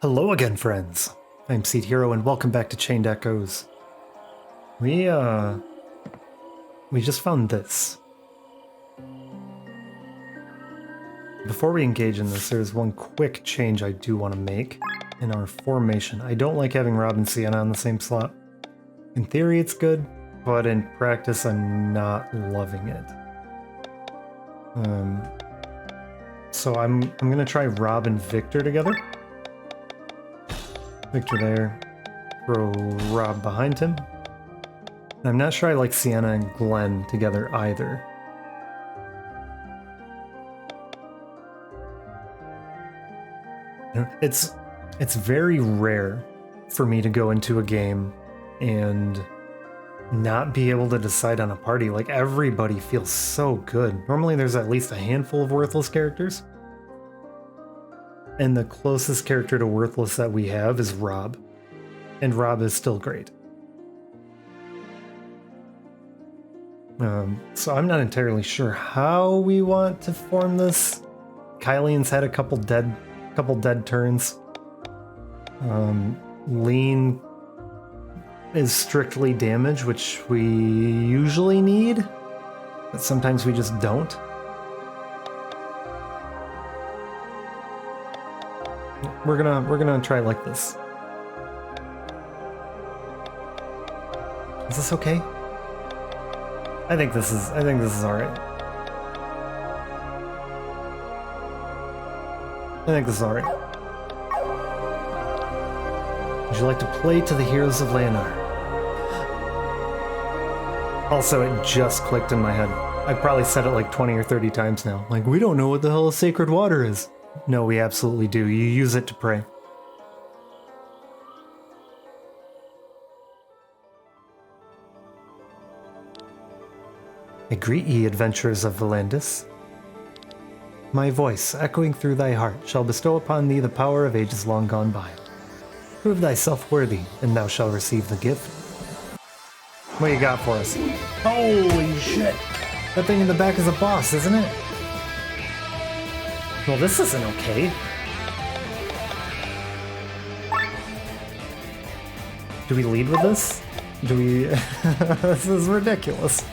Hello again, friends. I'm Seed Hero, and welcome back to Chained Echoes. We just found this. Before we engage in this, there's one quick change I do want to make in our formation. I don't like having Robb and Sienna on the same slot. In theory, it's good, but in practice, I'm not loving it. So I'm gonna try Robb and Victor together. Victor there. Throw Robb behind him. I'm not sure I like Sienna and Glenn together either. It's very rare for me to go into a game and not be able to decide on a party. Like, everybody feels so good. Normally there's at least a handful of worthless characters. And the closest character to worthless that we have is Robb. And Robb is still great. So I'm not entirely sure how we want to form this. Kylian's had a couple dead turns. Lean is strictly damage, which we usually need, but sometimes we just don't. We're gonna try like this. Is this okay? I think this is alright. I think this is alright. Would you like to play to the heroes of Lenne? Also, it just clicked in my head. I've probably said it like 20 or 30 times now. Like, we don't know what the hell a sacred water is. No, we absolutely do. You use it to pray. I greet ye, adventurers of Valandis. My voice, echoing through thy heart, shall bestow upon thee the power of ages long gone by. Prove thyself worthy, and thou shalt receive the gift. What you got for us? Holy shit! That thing in the back is a boss, isn't it? Well, this isn't okay. Do we lead with this? Do we... This is ridiculous.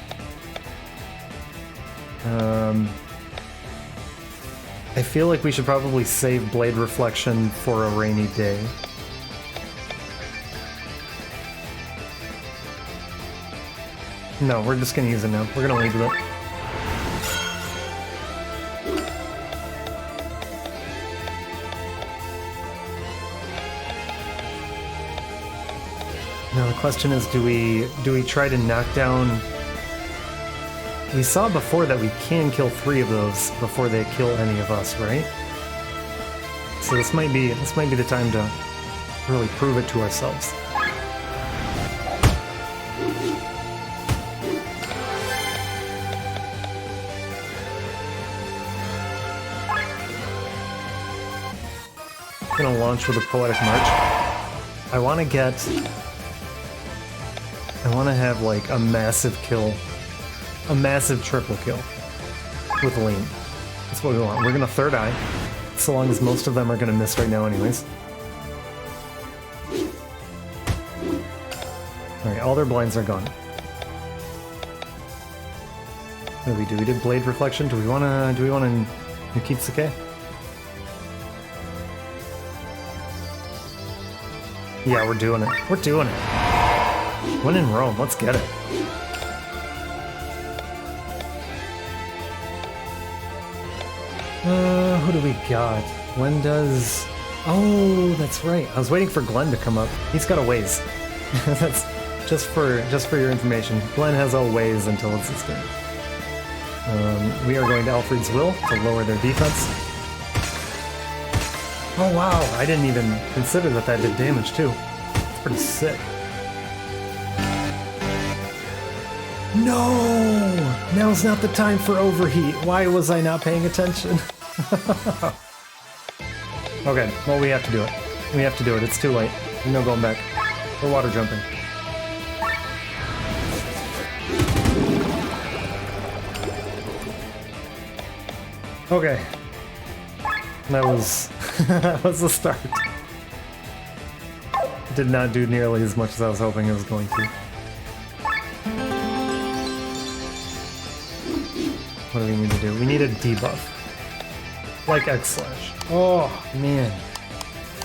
I feel like we should probably save Blade Reflection for a rainy day. No, we're just gonna use it now. We're gonna lead with it. Now the question is, do we try to knock down... We saw before that we can kill 3 of those before they kill any of us, right? So this might be the time to really prove it to ourselves. I'm gonna launch with a Poetic March. I want to have like a massive kill. A massive triple kill with Lean. That's what we want. We're gonna third eye, so long as most of them are gonna miss right now anyways. Alright, all their blinds are gone. What do we do? We did Blade Reflection. Do we wanna Nikitsuke? Yeah, we're doing it. We're doing it. When in Rome, let's get it. Who do we got? When does... Oh, that's right. I was waiting for Glenn to come up. He's got a ways. That's just for your information. Glenn has a ways until it's his turn. We are going to Alfred's Will to lower their defense. Oh wow, I didn't even consider that did damage too. It's pretty sick. No! Now's not the time for overheat. Why was I not paying attention? Okay, well, we have to do it. We have to do it. It's too late. There's no going back. We're water jumping. Okay. That was that was the start. did not do nearly as much as I was hoping it was going to. What do we need to do? We need a debuff. Like X slash. Oh man.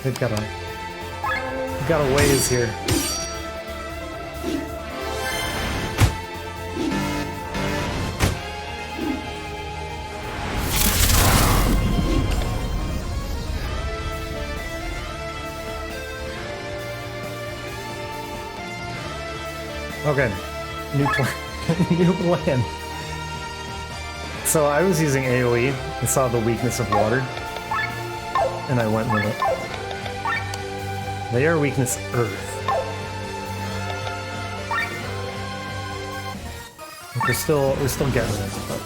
We've got a ways here. Okay, new plan. So I was using AoE and saw the weakness of water, and I went with it. They are weakness Earth. We're still getting it, but...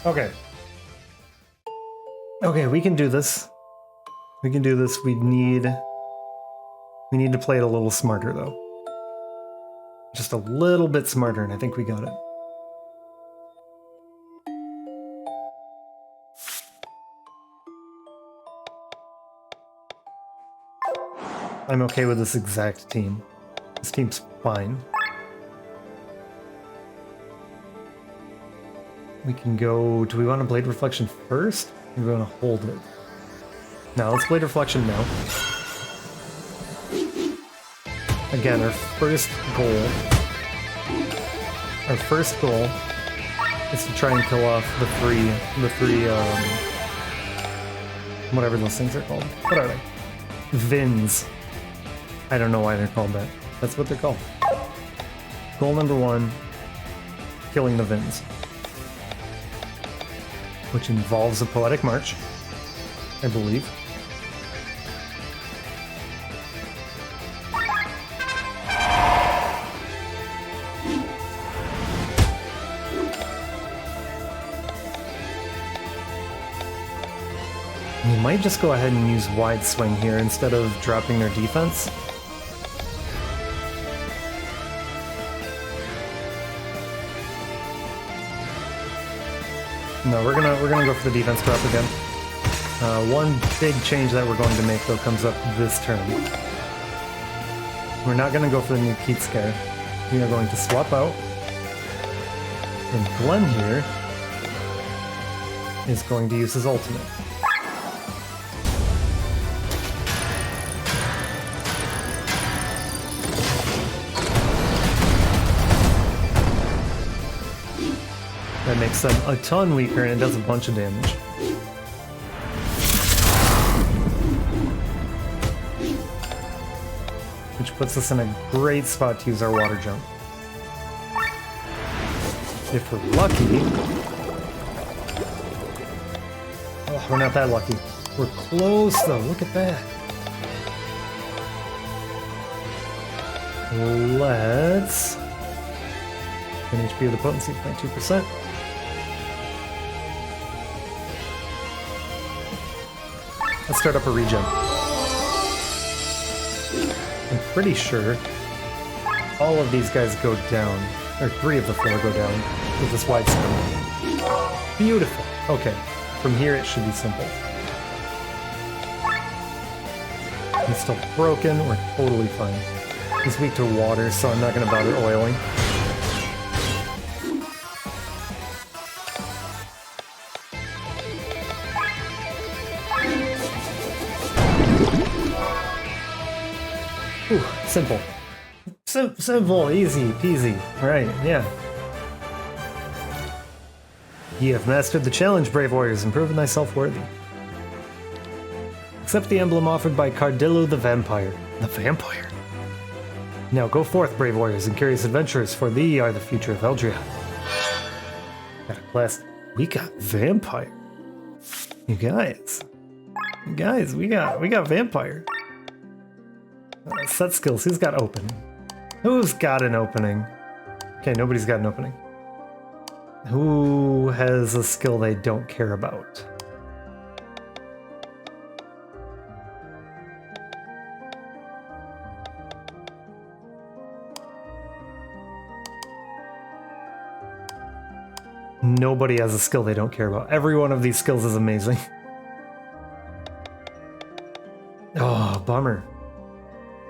Okay. Okay, we can do this. We can do this. We need to play it a little smarter, though. Just a little bit smarter, and I think we got it. I'm okay with this exact team. This team's fine. We can go... Do we want to Blade Reflection first? Or do we want to hold it? No, let's Blade Reflection now. Again, our first goal is to try and kill off the three, whatever those things are called. What are they? Vins. I don't know why they're called that. That's what they're called. Goal number 1, killing the Vins. Which involves a Poetic March, I believe. We might just go ahead and use Wide Swing here instead of dropping their defense. No, we're gonna go for the defense drop again. One big change that we're going to make though comes up this turn. We're not gonna go for the new Keat Scare. We are going to swap out. And Glenn here is going to use his ultimate. That makes them a ton weaker and it does a bunch of damage. Which puts us in a great spot to use our water jump. If we're lucky... Oh, we're not that lucky. We're close though, look at that. Let's... 10 HP of the potency, 0.2%. Let's start up a regen. I'm pretty sure all of these guys go down, or 3 of the 4 go down with this wide swing. Beautiful. Okay, from here it should be simple. He's still broken, we're totally fine. He's weak to water, so I'm not going to bother oiling. Ooh, simple. Simple, easy, peasy. Right, yeah. Ye have mastered the challenge, brave warriors, and proven thyself worthy. Accept the emblem offered by Cardillo the Vampire. The Vampire? Now go forth, brave warriors and curious adventurers, for thee are the future of Eldria. Got a blast. We got Vampire. You guys, we got Vampire. Set skills. Who's got open? Who's got an opening? Okay, nobody's got an opening. Who has a skill they don't care about? Nobody has a skill they don't care about. Every one of these skills is amazing. bummer.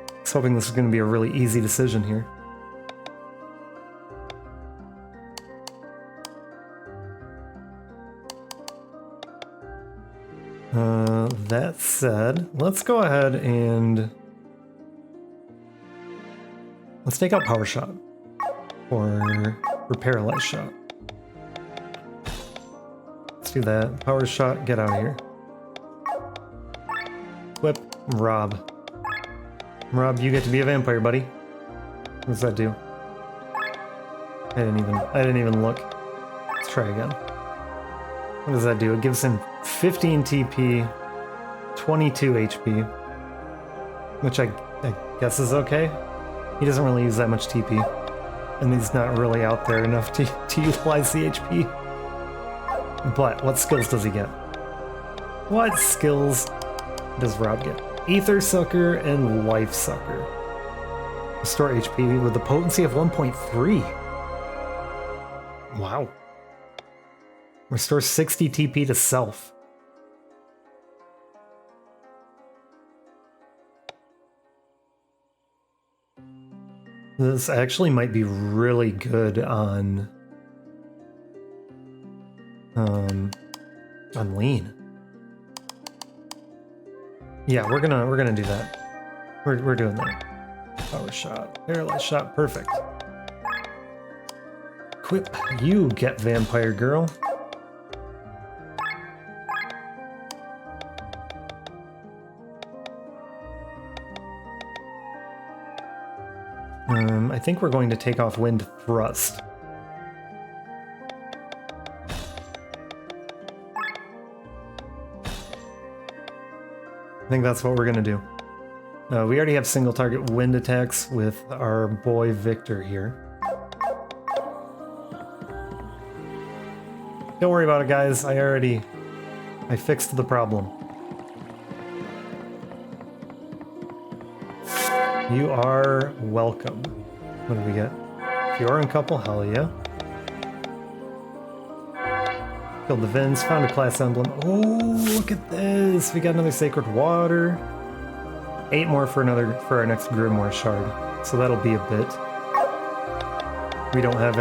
I was hoping this was going to be a really easy decision here. That said, let's go ahead and let's take out Power Shot or Paralyze Shot. Let's do that. Power Shot, get out of here. Whip, Robb. Robb, you get to be a vampire, buddy. What does that do? I didn't even look. Let's try again. What does that do? It gives him 15 TP, 22 HP, which I guess is okay. He doesn't really use that much TP, and he's not really out there enough to utilize the HP. But what skills does he get? What skills does Robb get? Ether Sucker and Life Sucker. Restore HP with a potency of 1.3. Wow. Restore 60 TP to self. This actually might be really good on lean. Yeah, we're gonna do that. We're doing that. Power Shot, Paralyze Shot, perfect. Equip, you get Vampire Girl. I think we're going to take off Wind Thrust. I think that's what we're gonna do. We already have single target wind attacks with our boy Victor here. Don't worry about it, guys. I fixed the problem. You are welcome. What do we get? Fioran couple, hell yeah. Killed the Vins, found a class emblem. Oh, look at this! We got another Sacred Water. 8 more for our next Grimoire Shard. So that'll be a bit. We don't have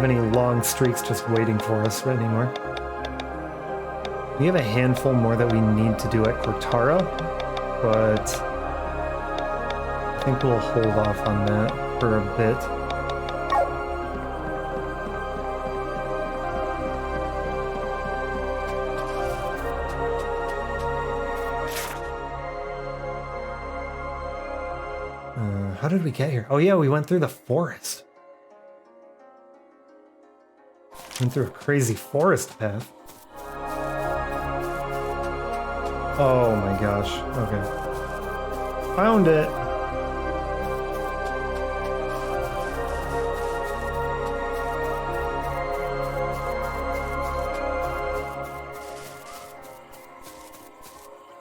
any long streaks just waiting for us anymore. We have a handful more that we need to do at Cortara, but I think we'll hold off on that for a bit. How did we get here? Oh yeah, we went through the forest. Went through a crazy forest path. Oh my gosh, okay. Found it!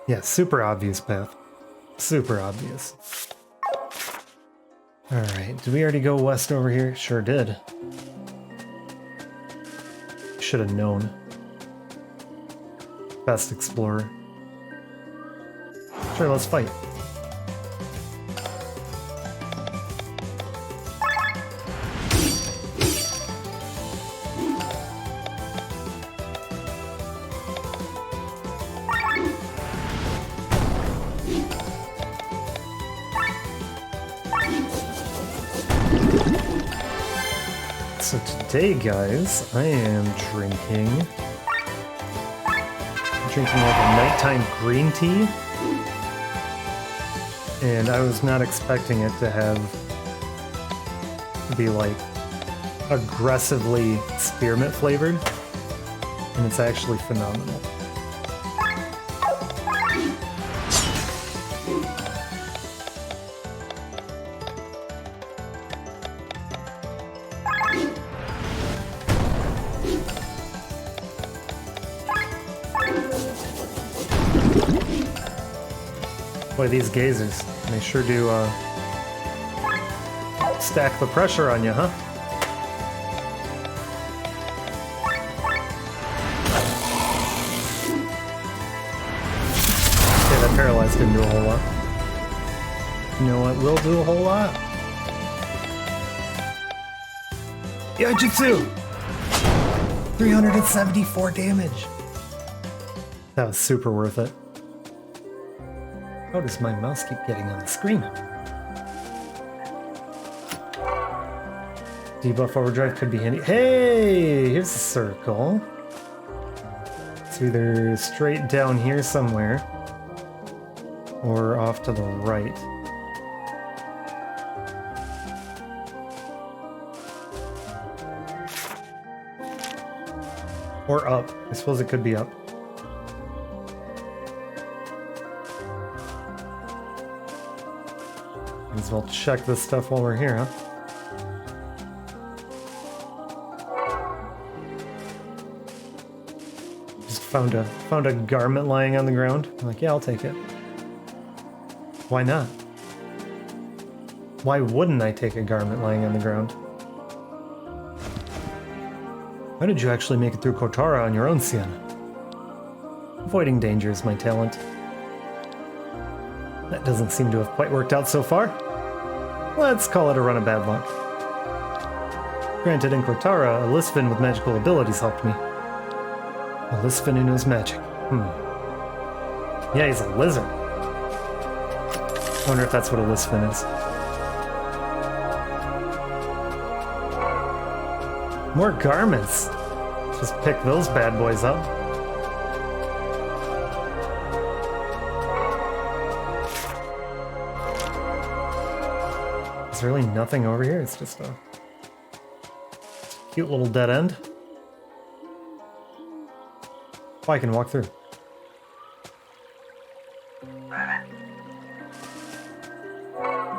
Yeah, super obvious path. Super obvious. Alright, did we already go west over here? Sure did. Should have known. Best explorer. Sure, let's fight. So today, guys, I am drinking like a nighttime green tea, and I was not expecting it to be like aggressively spearmint flavored, and it's actually phenomenal. Boy, these gazers, they sure do stack the pressure on you, huh? Okay, that paralyzed didn't do a whole lot. You know what will do a whole lot? Yaijutsu! 374 damage! That was super worth it. How does my mouse keep getting on the screen? Debuff overdrive could be handy. Hey! Here's a circle. It's either straight down here somewhere or off to the right. Or up. I suppose it could be up. Might as well check this stuff while we're here, huh? Just found a garment lying on the ground. I'm like, yeah, I'll take it. Why not? Why wouldn't I take a garment lying on the ground? How did you actually make it through Kotara on your own, Sienna? Avoiding danger is my talent. That doesn't seem to have quite worked out so far. Let's call it a run of bad luck. Granted, in Kotara, a Lisfin with magical abilities helped me. A Lisfin who knows magic. Yeah, he's a lizard. I wonder if that's what a Lisfin is. More garments. Just pick those bad boys up. Is there really nothing over here? It's just a cute little dead end. Oh, I can walk through.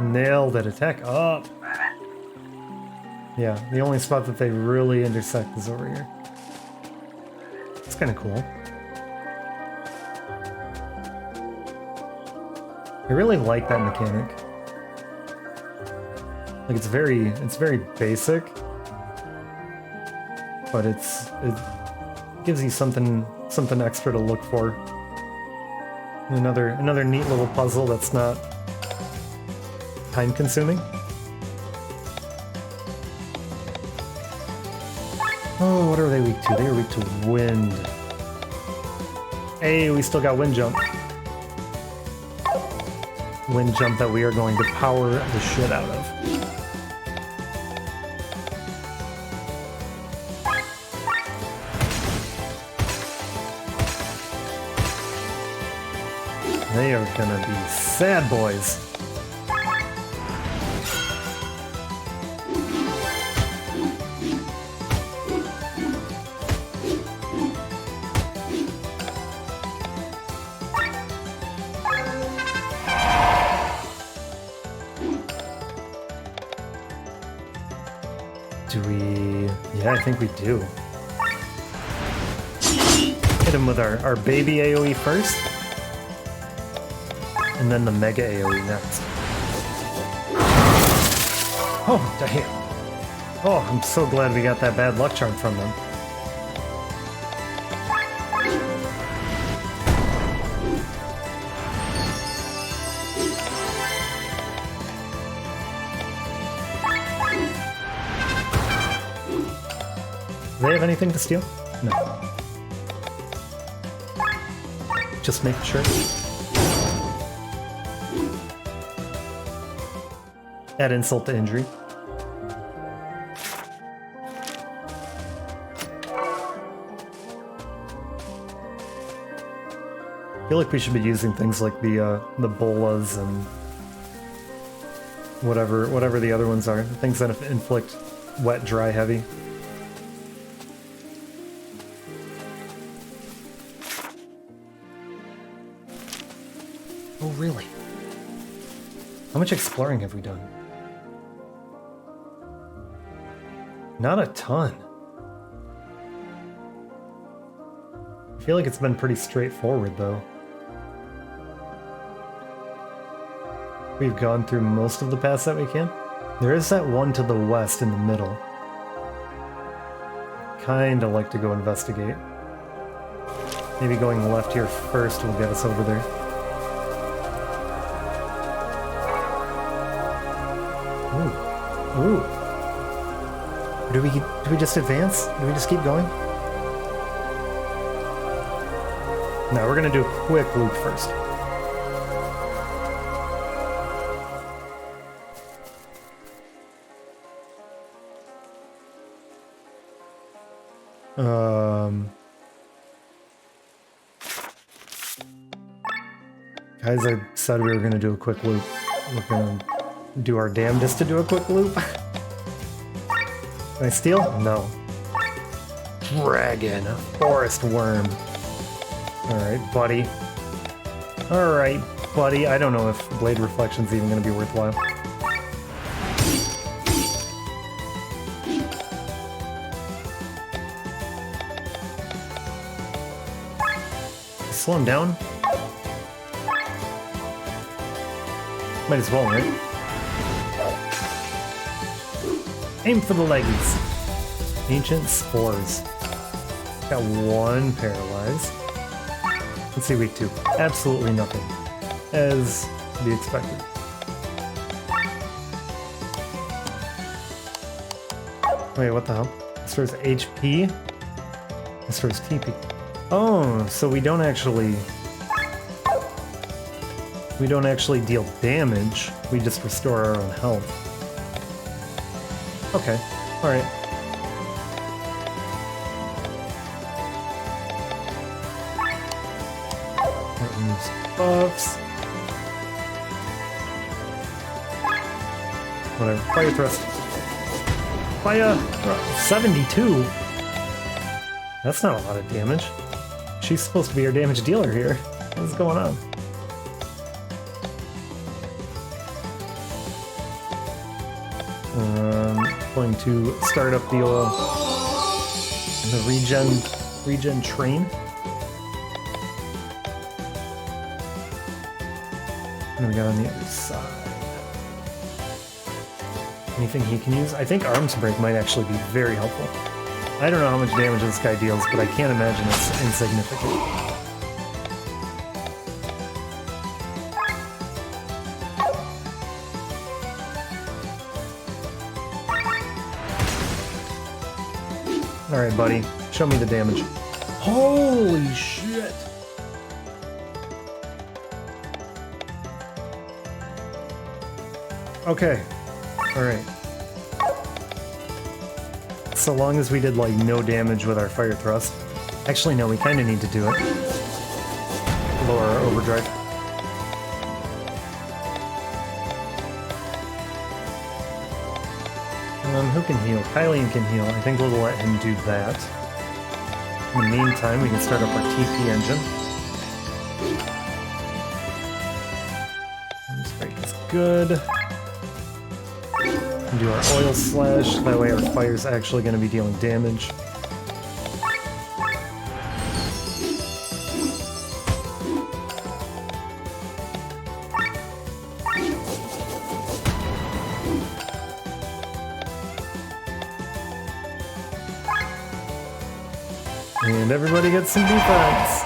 Nailed it. Attack up. Yeah, the only spot that they really intersect is over here. It's kind of cool. I really like that mechanic. Like it's very basic, but it gives you something extra to look for. Another neat little puzzle that's not time consuming. Oh, what are they weak to? They are weak to wind. Hey, we still got wind jump. Wind jump that we are going to power the shit out of. They are gonna be sad boys. Yeah, I think we do. Hit him with our baby AoE first, and then the mega AoE next. Oh, damn. Oh, I'm so glad we got that bad luck charm from them. Do they have anything to steal? No. Just make sure. Add insult to injury. I feel like we should be using things like the bolas and whatever the other ones are. Things that inflict wet, dry, heavy. Oh, really? How much exploring have we done? Not a ton. I feel like it's been pretty straightforward, though. We've gone through most of the paths that we can. There is that one to the west in the middle. Kinda like to go investigate. Maybe going left here first will get us over there. Ooh. Do we just advance? Do we just keep going? No, we're gonna do a quick loop first. Guys, I said we were gonna do a quick loop. We're gonna do our damnedest to do a quick loop. Can I steal? No. Dragon, forest worm. Alright, buddy. Alright, buddy. I don't know if Blade Reflection's even gonna be worthwhile. Slow him down. Might as well, right? Aim for the leggies. Ancient Spores. Got one paralyzed. Let's see, week 2. Absolutely nothing. As to be expected. Wait, what the hell? This restores HP? This restores TP. Oh, so we don't actually deal damage, we just restore our own health. Okay, alright. That removes buffs. Whatever, fire thrust. Fire! 72? That's not a lot of damage. She's supposed to be our damage dealer here. What's going on? Going to start up the regen train. What do we got on the other side? Anything he can use? I think Arms Break might actually be very helpful. I don't know how much damage this guy deals, but I can't imagine it's insignificant. Alright, buddy. Show me the damage. Holy shit! Okay. Alright. So long as we did, like, no damage with our fire thrust. Actually, no, we kind of need to do it. Lower our overdrive. Who can heal? Kylian can heal. I think we'll let him do that. In the meantime, we can start up our TP engine. This break is good. And do our oil slash. That way our fire's actually going to be dealing damage. And everybody gets some defense.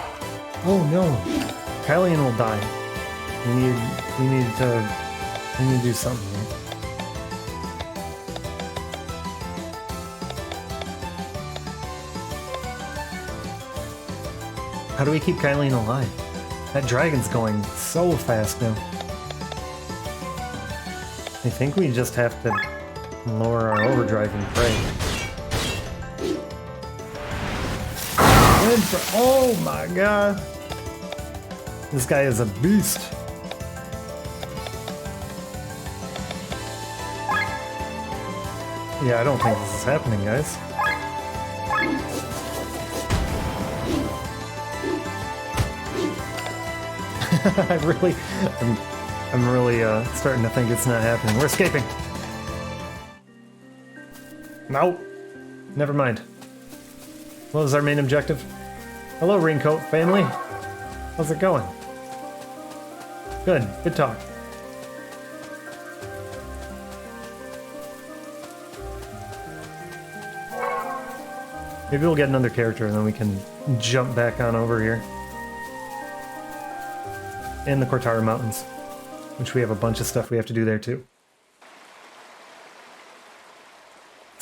Oh no, Kylian will die. We need to do something here. How do we keep Kylian alive? That dragon's going so fast now. I think we just have to lower our overdrive and pray. Oh my god. This guy is a beast. Yeah, I don't think this is happening, guys. I'm really starting to think it's not happening. We're escaping. No. Never mind. What was our main objective? Hello, Raincoat family. How's it going? Good. Good talk. Maybe we'll get another character and then we can jump back on over here. And the Cortara Mountains, which we have a bunch of stuff we have to do there too.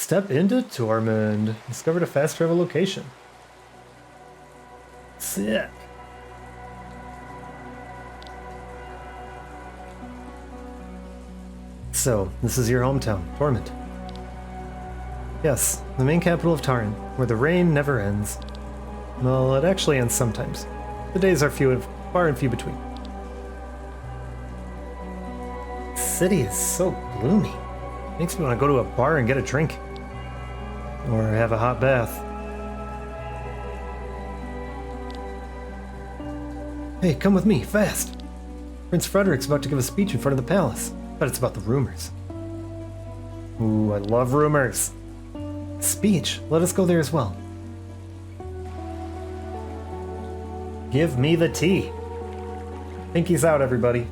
Step into Tormund. Discovered a fast travel location. Sick. So, this is your hometown, Tormund. Yes, the main capital of Taryn, where the rain never ends. Well, it actually ends sometimes. The days are far and few between. The city is so gloomy. Makes me want to go to a bar and get a drink. Or have a hot bath. Hey, come with me, fast! Prince Frederik's about to give a speech in front of the palace. But it's about the rumors. Ooh, I love rumors. Speech. Let us go there as well. Give me the tea. Pinky's out, everybody.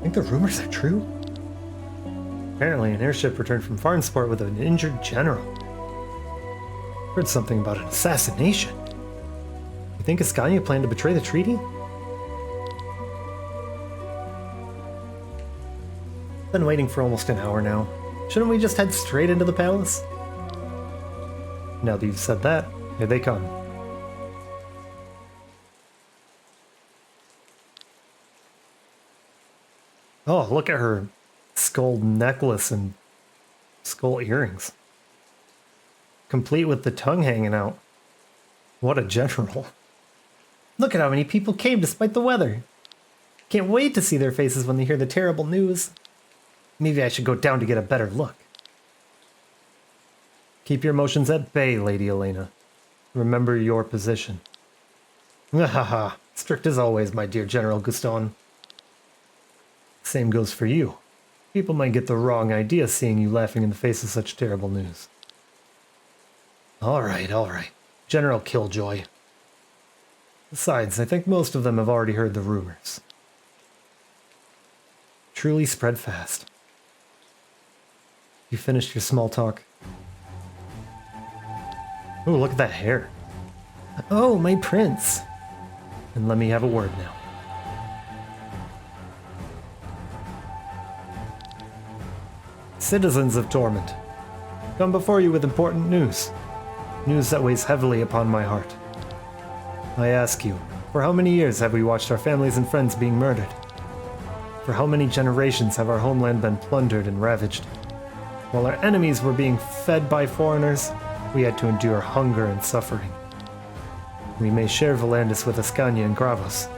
Think the rumors are true? Apparently, an airship returned from Farnsport with an injured general. Heard something about an assassination. You think Escanya planned to betray the treaty? Been waiting for almost an hour now. Shouldn't we just head straight into the palace? Now that you've said that, here they come. Oh, look at her skull necklace and skull earrings. Complete with the tongue hanging out. What a general. Look at how many people came despite the weather. Can't wait to see their faces when they hear the terrible news. Maybe I should go down to get a better look. Keep your emotions at bay, Lady Elena. Remember your position. Haha, strict as always, my dear General Guston. Same goes for you. People might get the wrong idea seeing you laughing in the face of such terrible news. Alright. General Killjoy. Besides, I think most of them have already heard the rumors. Truly spread fast. You finished your small talk? Oh, look at that hair. Oh, my prince. And let me have a word now. Citizens of Tormund, come before you with important news. News that weighs heavily upon my heart. I ask you, for how many years have we watched our families and friends being murdered? For how many generations have our homeland been plundered and ravaged? While our enemies were being fed by foreigners, we had to endure hunger and suffering. We may share Valandis with Escanya and Gravos,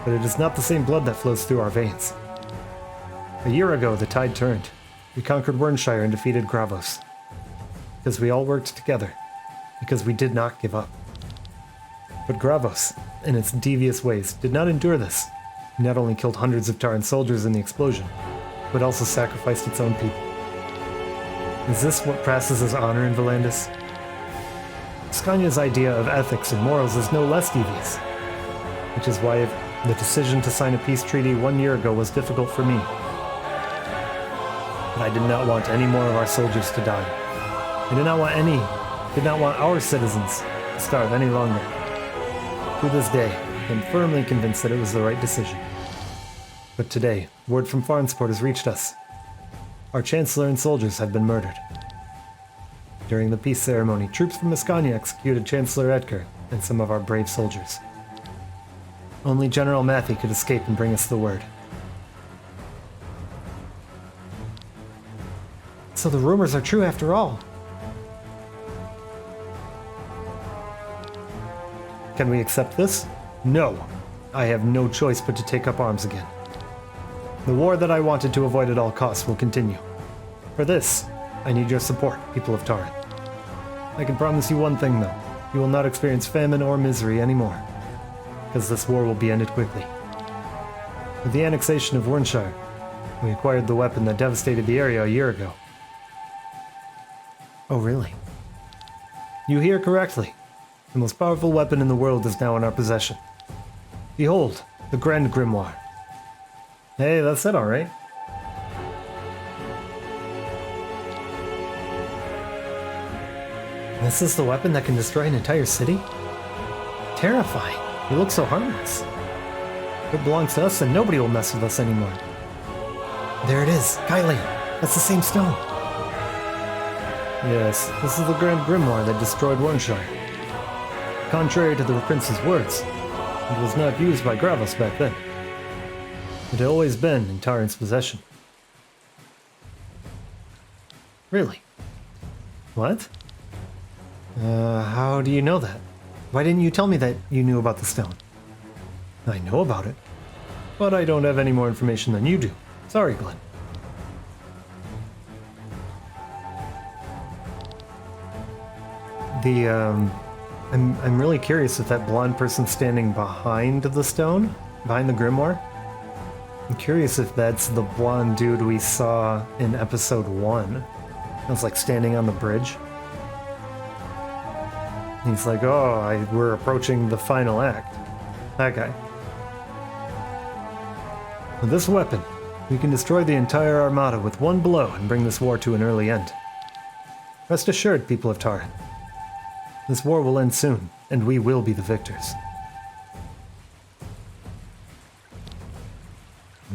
but it is not the same blood that flows through our veins. A year ago, the tide turned. We conquered Ryrmeier and defeated Gravos. Because we all worked together. Because we did not give up. But Gravos, in its devious ways, did not endure this. It not only killed hundreds of Taryn soldiers in the explosion, but also sacrificed its own people. Is this what passes as honor in Valandis? Escanya's idea of ethics and morals is no less devious. Which is why the decision to sign a peace treaty 1 year ago was difficult for me. But I did not want any more of our soldiers to die. I did not want our citizens to starve any longer. To this day, I am firmly convinced that it was the right decision. But today, word from Farnsport has reached us. Our Chancellor and soldiers have been murdered. During the peace ceremony, troops from Escanya executed Chancellor Etgar and some of our brave soldiers. Only General Matthye could escape and bring us the word. So the rumors are true after all. Can we accept this? No. I have no choice but to take up arms again. The war that I wanted to avoid at all costs will continue. For this, I need your support, people of Taryn. I can promise you one thing though. You will not experience famine or misery anymore. Because this war will be ended quickly. With the annexation of Ryrmeier, we acquired the weapon that devastated the area a year ago. Oh, really? You hear correctly. The most powerful weapon in the world is now in our possession. Behold, the Grand Grimoire. Hey, that's it, alright. This is the weapon that can destroy an entire city? Terrifying. It looks so harmless. It belongs to us and nobody will mess with us anymore. There it is, Kylie. That's the same stone. Yes, this is the Grand Grimoire that destroyed Warnshire. Contrary to the prince's words, it was not used by Gravos back then. It had always been in Taryn's possession. Really? What? How do you know that? Why didn't you tell me that you knew about the stone? I know about it, but I don't have any more information than you do. Sorry, Glenn. I'm really curious if that blonde person standing behind the stone, behind the grimoire, I'm curious if that's the blonde dude we saw in episode 1. It was like standing on the bridge. He's like, oh, we're approaching the final act. That guy. With this weapon, we can destroy the entire armada with one blow and bring this war to an early end. Rest assured, people of Taryn. This war will end soon, and we will be the victors.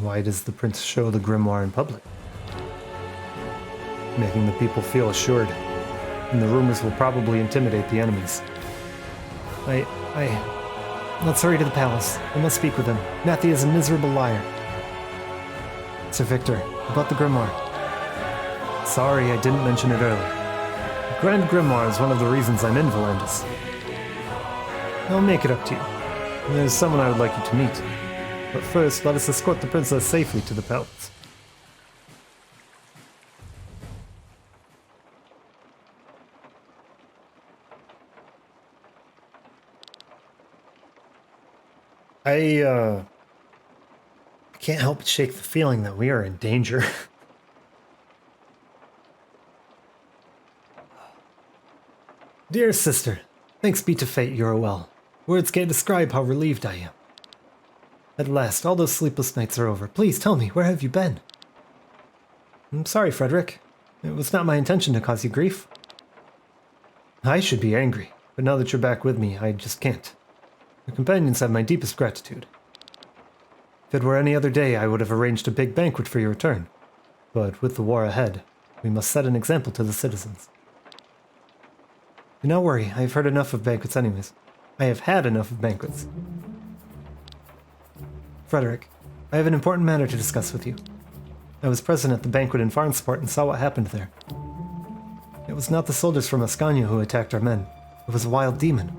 Why does the prince show the grimoire in public? Making the people feel assured, and the rumors will probably intimidate the enemies. Let's hurry to the palace. I must speak with him. Matthye is a miserable liar. Sir Victor, about the grimoire. Sorry, I didn't mention it earlier. The Grand Grimoire is one of the reasons I'm in Valandis. I'll make it up to you. There's someone I would like you to meet. But first, let us escort the princess safely to the palace. I can't help but shake the feeling that we are in danger. Dear sister, thanks be to fate you are well. Words can't describe how relieved I am. At last, all those sleepless nights are over. Please tell me, where have you been? I'm sorry, Frederik. It was not my intention to cause you grief. I should be angry, but now that you're back with me, I just can't. Your companions have my deepest gratitude. If it were any other day, I would have arranged a big banquet for your return. But with the war ahead, we must set an example to the citizens. Do not worry, I have heard enough of banquets anyways. I have had enough of banquets. Frederik, I have an important matter to discuss with you. I was present at the banquet in Farnsport and saw what happened there. It was not the soldiers from Escanya who attacked our men. It was a wild demon.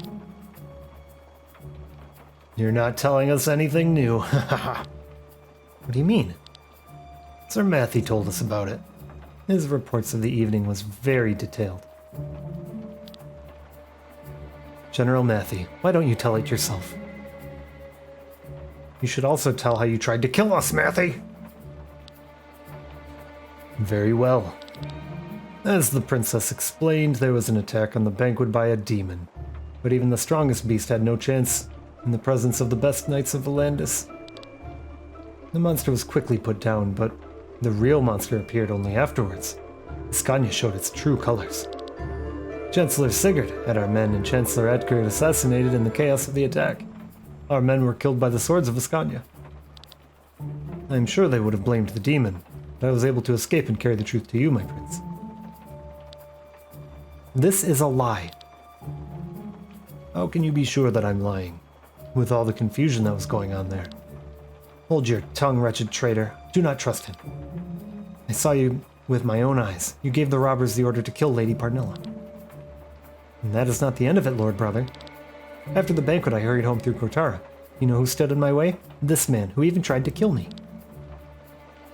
You're not telling us anything new. What do you mean? Sir Matthye told us about it. His reports of the evening was very detailed. General Matthye, why don't you tell it yourself? You should also tell how you tried to kill us, Matthye! Very well. As the princess explained, there was an attack on the banquet by a demon, but even the strongest beast had no chance in the presence of the best knights of Valandis. The monster was quickly put down, but the real monster appeared only afterwards. Escanya showed its true colors. Chancellor Sigurd had our men and Chancellor Etgar assassinated in the chaos of the attack. Our men were killed by the swords of Escanya. I am sure they would have blamed the demon, but I was able to escape and carry the truth to you, my prince. This is a lie. How can you be sure that I'm lying, with all the confusion that was going on there? Hold your tongue, wretched traitor. Do not trust him. I saw you with my own eyes. You gave the robbers the order to kill Lady Parnilla. And that is not the end of it, Lord Brother. After the banquet, I hurried home through Kotara. You know who stood in my way? This man, who even tried to kill me.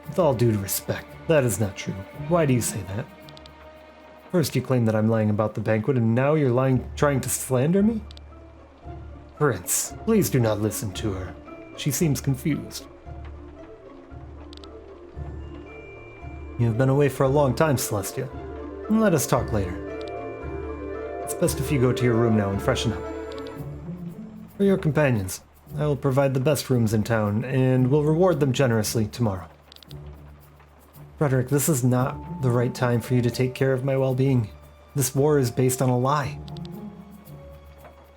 With all due respect, that is not true. Why do you say that? First you claim that I'm lying about the banquet, and now you're trying to slander me? Prince, please do not listen to her. She seems confused. You have been away for a long time, Celestia. Let us talk later. It's best if you go to your room now and freshen up. For your companions, I will provide the best rooms in town, and will reward them generously tomorrow. Frederik, this is not the right time for you to take care of my well-being. This war is based on a lie.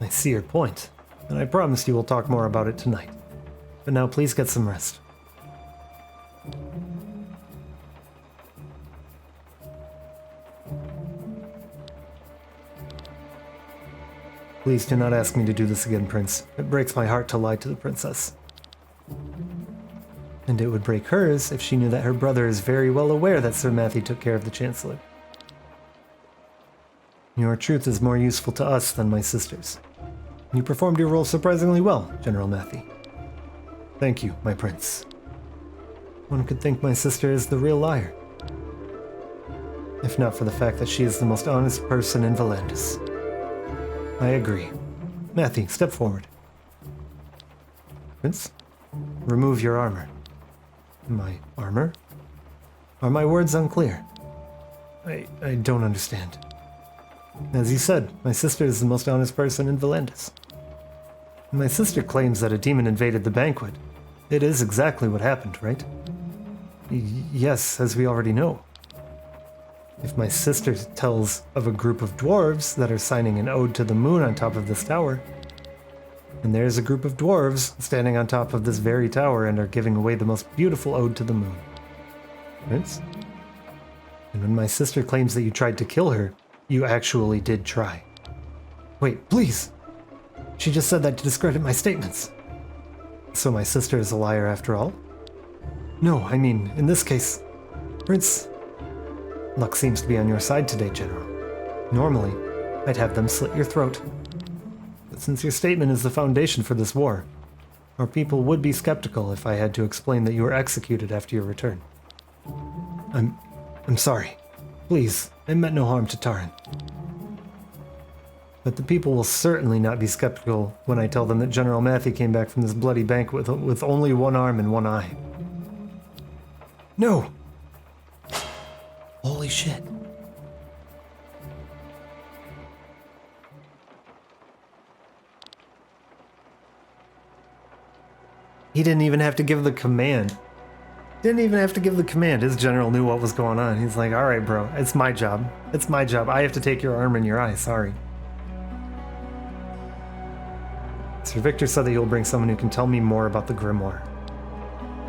I see your point, and I promise you we'll talk more about it tonight. But now please get some rest. Please do not ask me to do this again, Prince. It breaks my heart to lie to the princess. And it would break hers if she knew that her brother is very well aware that Sir Matthye took care of the Chancellor. Your truth is more useful to us than my sister's. You performed your role surprisingly well, General Matthye. Thank you, my prince. One could think my sister is the real liar. If not for the fact that she is the most honest person in Valandis. I agree. Matthye, step forward. Prince, remove your armor. My armor? Are my words unclear? I don't understand. As you said, my sister is the most honest person in Valandis. My sister claims that a demon invaded the banquet. It is exactly what happened, right? Yes, as we already know. If my sister tells of a group of dwarves that are signing an ode to the moon on top of this tower, and there's a group of dwarves standing on top of this very tower and are giving away the most beautiful ode to the moon. Prince? And when my sister claims that you tried to kill her, you actually did try. Wait, please! She just said that to discredit my statements. So my sister is a liar after all? No, I mean, in this case, Prince... Luck seems to be on your side today, General. Normally, I'd have them slit your throat. But since your statement is the foundation for this war, our people would be skeptical if I had to explain that you were executed after your return. I'm sorry. Please, I meant no harm to Taryn. But the people will certainly not be skeptical when I tell them that General Matthye came back from this bloody banquet with only one arm and one eye. No! Holy shit. He didn't even have to give the command. His general knew what was going on. He's like, alright bro, it's my job. I have to take your arm and your eye, sorry. Sir Victor said that you'll bring someone who can tell me more about the grimoire.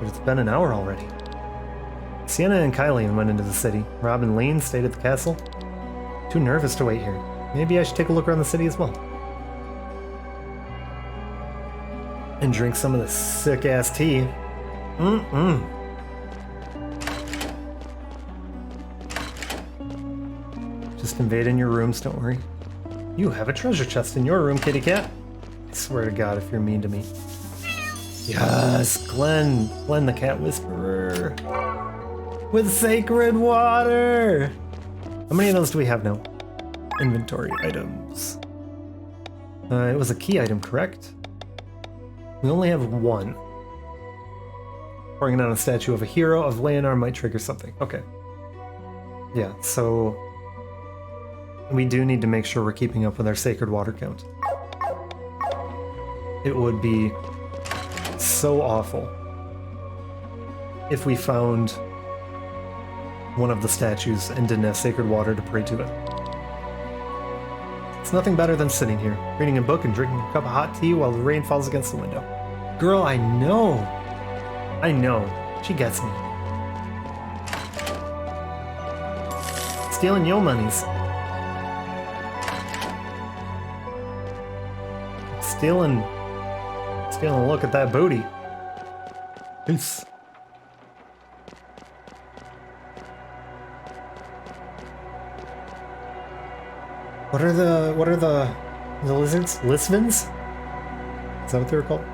But it's been an hour already. Sienna and Kylian went into the city. Robb and Lenne stayed at the castle. Too nervous to wait here. Maybe I should take a look around the city as well. And drink some of this sick-ass tea. Just invading your rooms, don't worry. You have a treasure chest in your room, kitty cat. I swear to God if you're mean to me. Yes, Glenn the cat whisperer. With sacred water! How many of those do we have now? Inventory items. It was a key item, correct? We only have one. Pouring it on a statue of a hero of Leonard might trigger something. Okay. Yeah, so... we do need to make sure we're keeping up with our sacred water count. It would be so awful if we found one of the statues and didn't have sacred water to pray to it. It's nothing better than sitting here, reading a book and drinking a cup of hot tea while the rain falls against the window. Girl, I know. She gets me. Stealing yo monies. Stealing a look at that booty. Peace. What are the lizards? Lisvins? Is that what they were called?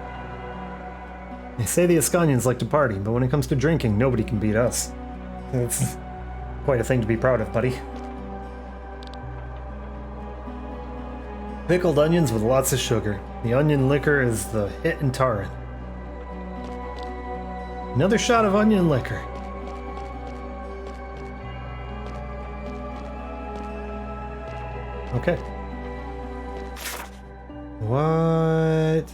They say the Escanyans like to party, but when it comes to drinking, nobody can beat us. It's quite a thing to be proud of, buddy. Pickled onions with lots of sugar. The onion liquor is the hit in Taryn. Another shot of onion liquor. Okay. What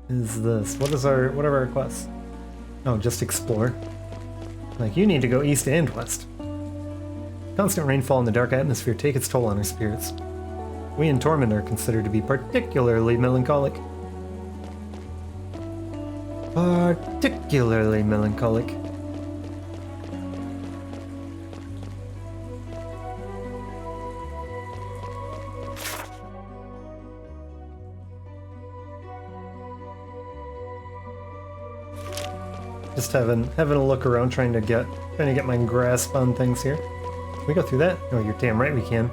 is this? What are our quests? Oh, just explore. Like, you need to go east and west. Constant rainfall in the dark atmosphere take its toll on our spirits. We in Tormund are considered to be particularly melancholic. Just having a look around, trying to get my grasp on things here. Can we go through that? Oh, you're damn right we can.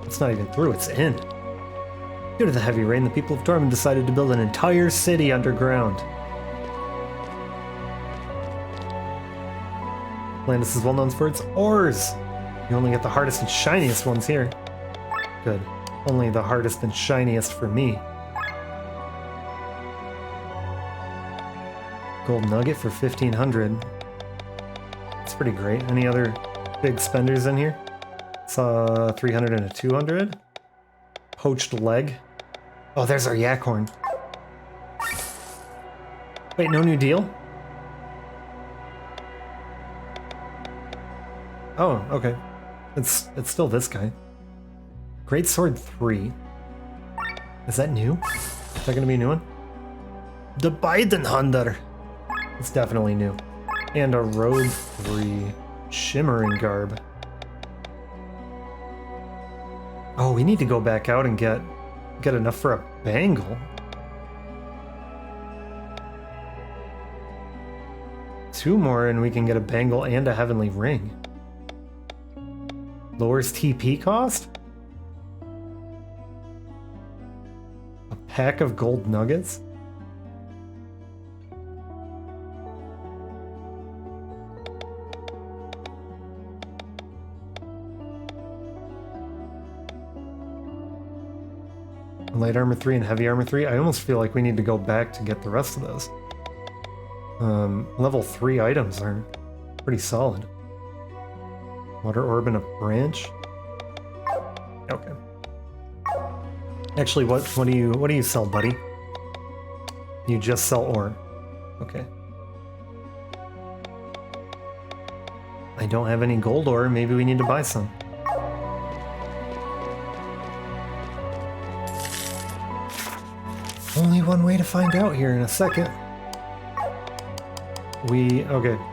It's not even through, it's in. Due to the heavy rain, the people of Tormund decided to build an entire city underground. Valandis is well known for its ores. You only get the hardest and shiniest ones here. Good. Only the hardest and shiniest for me. Gold nugget for 1,500. That's pretty great. Any other big spenders in here? Saw 300 and a 200. Poached leg. Oh, there's our yak horn. Wait, no new deal? Oh, okay. It's still this guy. Great Sword 3. Is that new? Is that gonna be a new one? The Biden Hunter. It's definitely new. And a Robe 3 Shimmering Garb. Oh, we need to go back out and get enough for a bangle. Two more and we can get a bangle and a heavenly ring. Lowers TP cost? A pack of gold nuggets? Light armor 3 and heavy armor 3. I almost feel like we need to go back to get the rest of those. Level 3 items are pretty solid. Water orb and a branch. Okay. Actually, what do you sell, buddy? You just sell ore. Okay. I don't have any gold ore. Maybe we need to buy some. Only one way to find out here in a second. We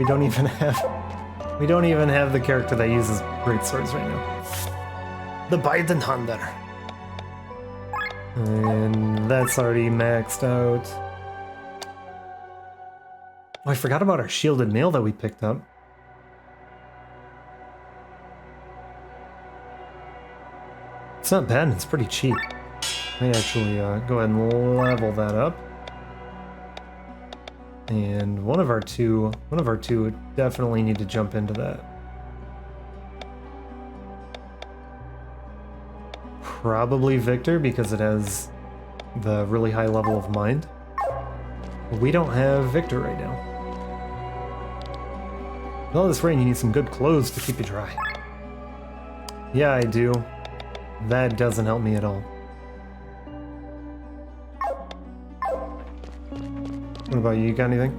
don't even have the character that uses great swords right now. The Biden Hunter. And that's already maxed out. Oh, I forgot about our shielded mail that we picked up. It's not bad, it's pretty cheap. Might actually go ahead and level that up. And one of our two would definitely need to jump into that. Probably Victor, because it has the really high level of mind. But we don't have Victor right now. With all this rain, you need some good clothes to keep you dry. Yeah, I do. That doesn't help me at all. What about you? You got anything?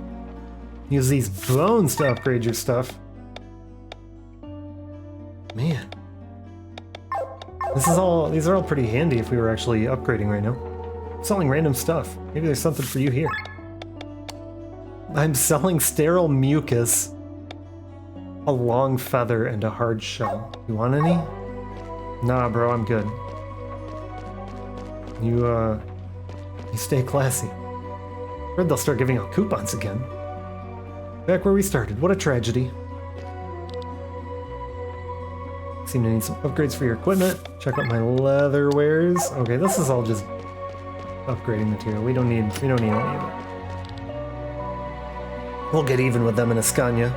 Use these bones to upgrade your stuff. Man. These are all pretty handy if we were actually upgrading right now. I'm selling random stuff. Maybe there's something for you here. I'm selling sterile mucus, a long feather, and a hard shell. You want any? Nah, bro, I'm good. You stay classy. Heard they'll start giving out coupons again. Back where we started. What a tragedy. Seem to need some upgrades for your equipment. Check out my leather wares. Okay, this is all just upgrading material. We don't need any of it. We'll get even with them in Escanya.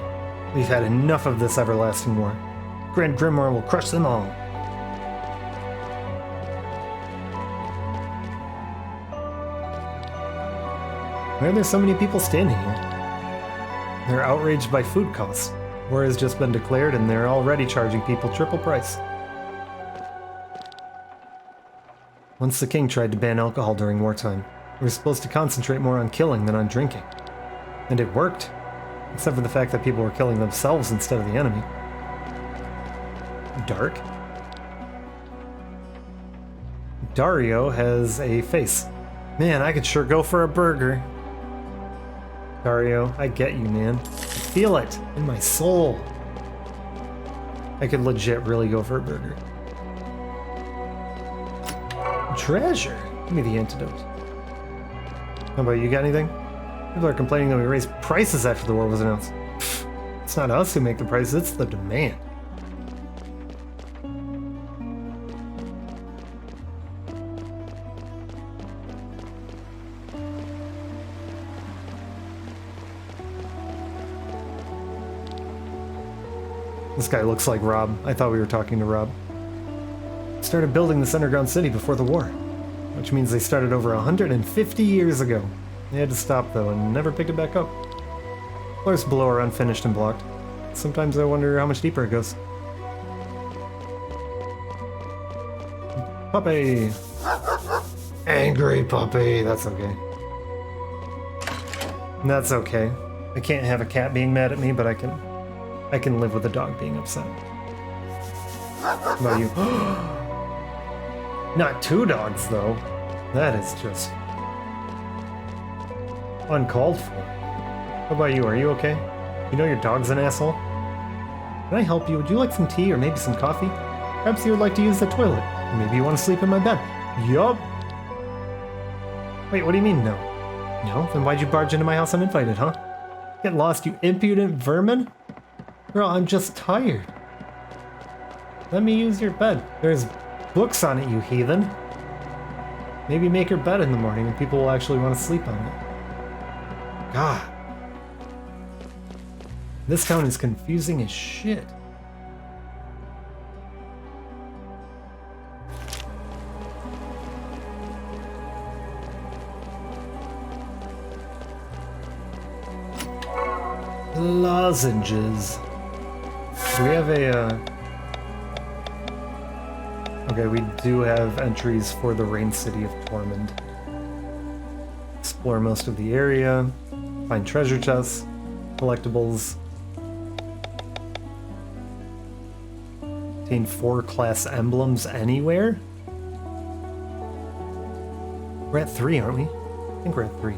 We've had enough of this everlasting war. Grand Grimoire will crush them all. Why are there so many people standing here? They're outraged by food costs. War has just been declared and they're already charging people triple price. Once the king tried to ban alcohol during wartime, we were supposed to concentrate more on killing than on drinking. And it worked. Except for the fact that people were killing themselves instead of the enemy. Dark? Dario has a face. Man, I could sure go for a burger. Dario, I get you, man. I feel it in my soul. I could legit really go for a burger. Treasure. Give me the antidote. How about you? Got anything? People are complaining that we raised prices after the war was announced. Pfft, it's not us who make the prices, it's the demand. This guy looks like Robb. I thought we were talking to Robb. Started building this underground city before the war, which means they started over 150 years ago. They had to stop though and never picked it back up. Floors below are unfinished and blocked. Sometimes I wonder how much deeper it goes. Puppy! Angry puppy, that's okay. That's okay. I can't have a cat being mad at me, but I can live with a dog being upset. How about you? Not two dogs, though. That is just uncalled for. How about you? Are you okay? You know your dog's an asshole? Can I help you? Would you like some tea or maybe some coffee? Perhaps you would like to use the toilet. Maybe you want to sleep in my bed. Yup. Wait, what do you mean, no? No? Then why'd you barge into my house uninvited, huh? Get lost, you impudent vermin? Girl, I'm just tired. Let me use your bed. There's books on it, you heathen. Maybe make your bed in the morning and people will actually want to sleep on it. God. This town is confusing as shit. Lozenges. Do we have a, Okay, we do have entries for the Rain City of Tormund. Explore most of the area, find treasure chests, collectibles, obtain 4 class emblems anywhere? We're at 3, aren't we? I think we're at 3.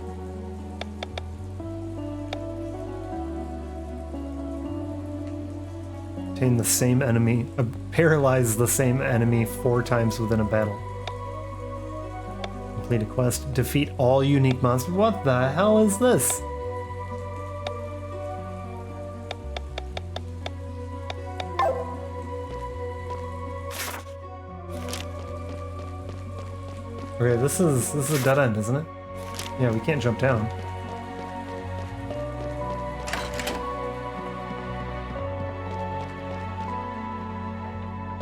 Obtain the same enemy, paralyze the same enemy 4 times within a battle. Complete a quest, defeat all unique monsters. What the hell is this? Okay, this is a dead end, isn't it? Yeah, we can't jump down.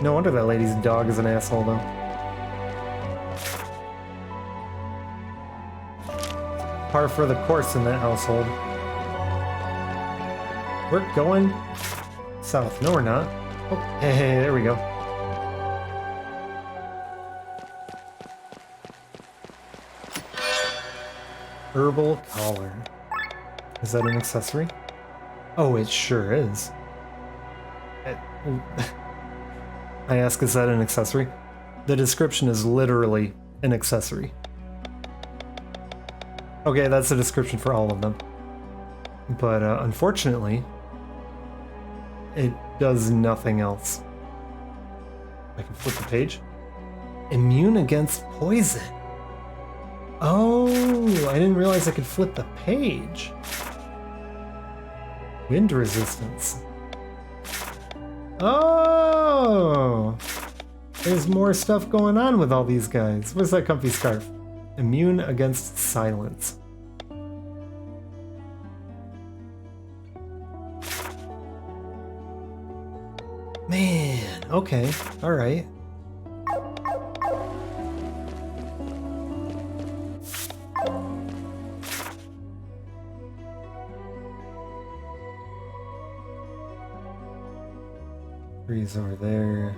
No wonder that lady's dog is an asshole, though. Par for the course in that household. We're going south. No, we're not. Oh, hey, there we go. Herbal collar. Is that an accessory? Oh, it sure is. I ask, is that an accessory? The description is literally an accessory. Okay, that's a description for all of them. But unfortunately, it does nothing else. I can flip the page. Immune against poison. Oh, I didn't realize I could flip the page. Wind resistance. Oh! There's more stuff going on with all these guys. Where's that comfy scarf? Immune against silence. Man, okay, alright. Trees over there.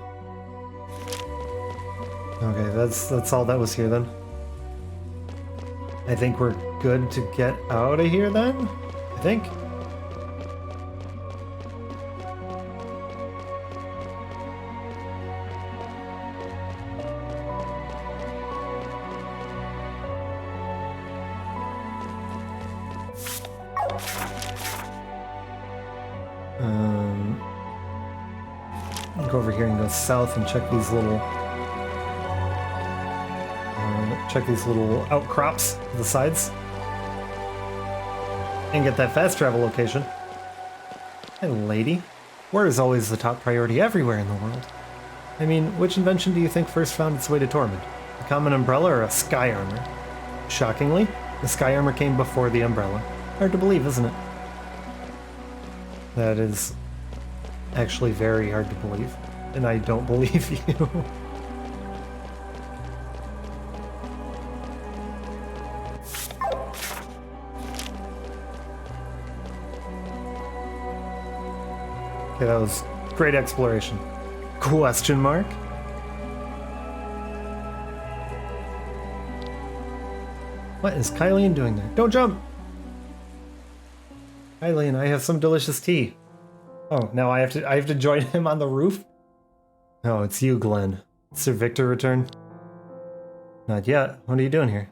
Okay, that's all that was here then. I think we're good to get out of here then? I think. Go over here and go south and check these little outcrops to the sides. And get that fast travel location. Hey, lady. War is always the top priority everywhere in the world. I mean, which invention do you think first found its way to Tormund? A common umbrella or a sky armor? Shockingly, the sky armor came before the umbrella. Hard to believe, isn't it? That is actually very hard to believe. And I don't believe you. Okay, that was great exploration. Question mark? What is Kylian doing there? Don't jump! Kylian, I have some delicious tea. Oh, now I have to join him on the roof? Oh, it's you, Glenn. Sir Victor return? Not yet. What are you doing here?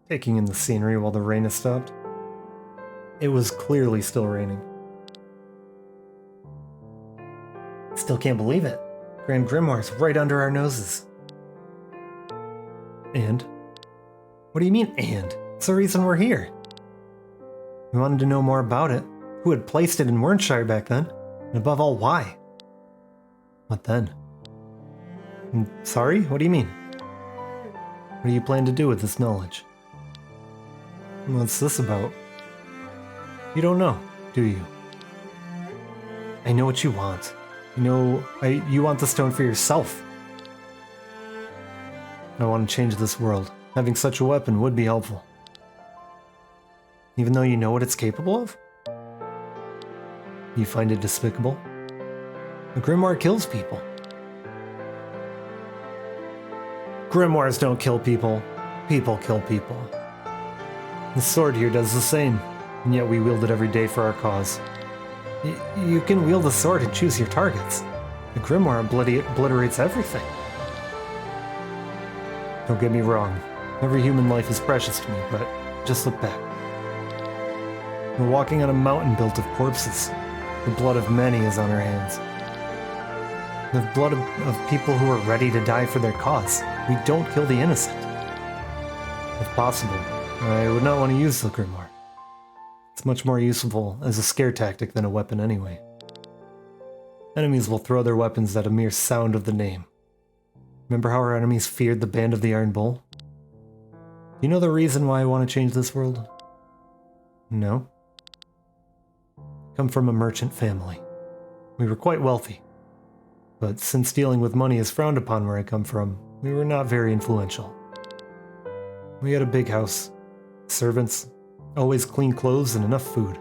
Taking in the scenery while the rain has stopped. It was clearly still raining. Still can't believe it. Grand Grimoire's right under our noses. And? What do you mean, and? It's the reason we're here. We wanted to know more about it. Who had placed it in Wernshire back then? And above all, why? What then? Sorry? What do you mean? What do you plan to do with this knowledge? What's this about? You don't know, do you? I know what you want. You want the stone for yourself. I want to change this world. Having such a weapon would be helpful. Even though you know what it's capable of? You find it despicable? The grimoire kills people. Grimoires don't kill people. People kill people. The sword here does the same, and yet we wield it every day for our cause. You can wield a sword and choose your targets. The grimoire obliterates everything. Don't get me wrong. Every human life is precious to me, but just look back. We're walking on a mountain built of corpses. The blood of many is on our hands. The blood of people who are ready to die for their cause. We don't kill the innocent. If possible, I would not want to use the grimoire. It's much more useful as a scare tactic than a weapon anyway. Enemies will throw their weapons at a mere sound of the name. Remember how our enemies feared the Band of the Iron Bull? Do you know the reason why I want to change this world? No. I come from a merchant family. We were quite wealthy. But since dealing with money is frowned upon where I come from, we were not very influential. We had a big house, servants, always clean clothes and enough food.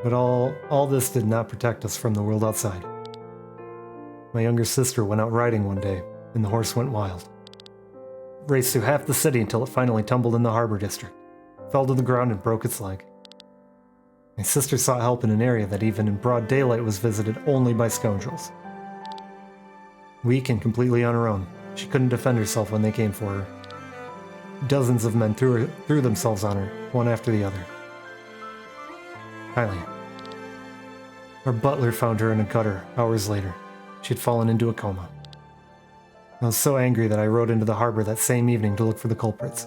But all this did not protect us from the world outside. My younger sister went out riding one day, and the horse went wild. Raced through half the city until it finally tumbled in the harbor district, fell to the ground and broke its leg. My sister sought help in an area that even in broad daylight was visited only by scoundrels. Weak and completely on her own, she couldn't defend herself when they came for her. Dozens of men threw themselves on her, one after the other. Kylian. Our butler found her in a gutter hours later. She had fallen into a coma. I was so angry that I rode into the harbor that same evening to look for the culprits.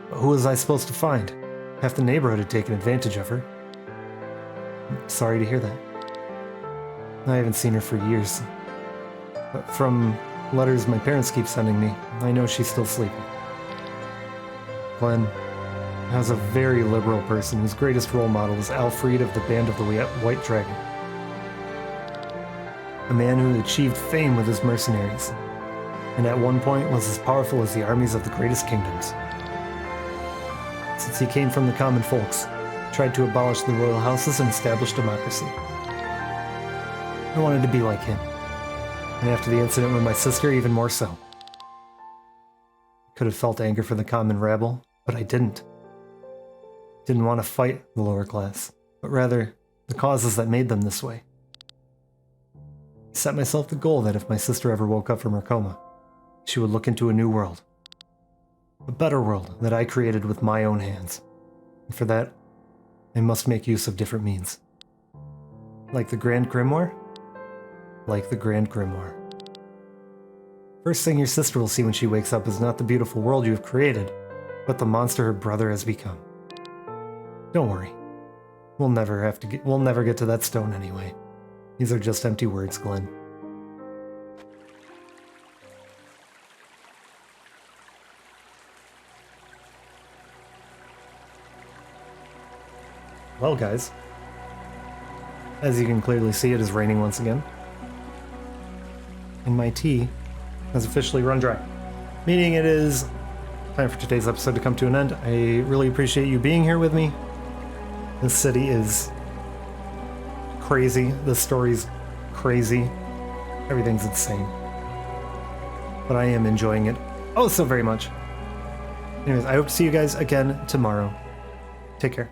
But who was I supposed to find? Half the neighborhood had taken advantage of her. I'm sorry to hear that. I haven't seen her for years. But from letters my parents keep sending me, I know she's still sleeping. Glenn, I was a very liberal person whose greatest role model was Alfred of the Band of the White Dragon. A man who achieved fame with his mercenaries, and at one point was as powerful as the armies of the greatest kingdoms. Since he came from the common folks, he tried to abolish the royal houses and establish democracy. I wanted to be like him, and after the incident with my sister, even more so. I could have felt anger for the common rabble, but I didn't. Didn't want to fight the lower class, but rather the causes that made them this way. I set myself the goal that if my sister ever woke up from her coma, she would look into a new world. A better world that I created with my own hands. And for that, I must make use of different means. Like the Grand Grimoire? Like the Grand Grimoire. First thing your sister will see when she wakes up is not the beautiful world you have created, but what the monster her brother has become. Don't worry. We'll never get to that stone anyway. These are just empty words, Glenn. Well, guys, as you can clearly see, it is raining once again. And my tea has officially run dry. Meaning it is time for today's episode to come to an end. I really appreciate you being here with me. This city is crazy. The story's crazy. Everything's insane. But I am enjoying it oh so very much. Anyways, I hope to see you guys again tomorrow. Take care.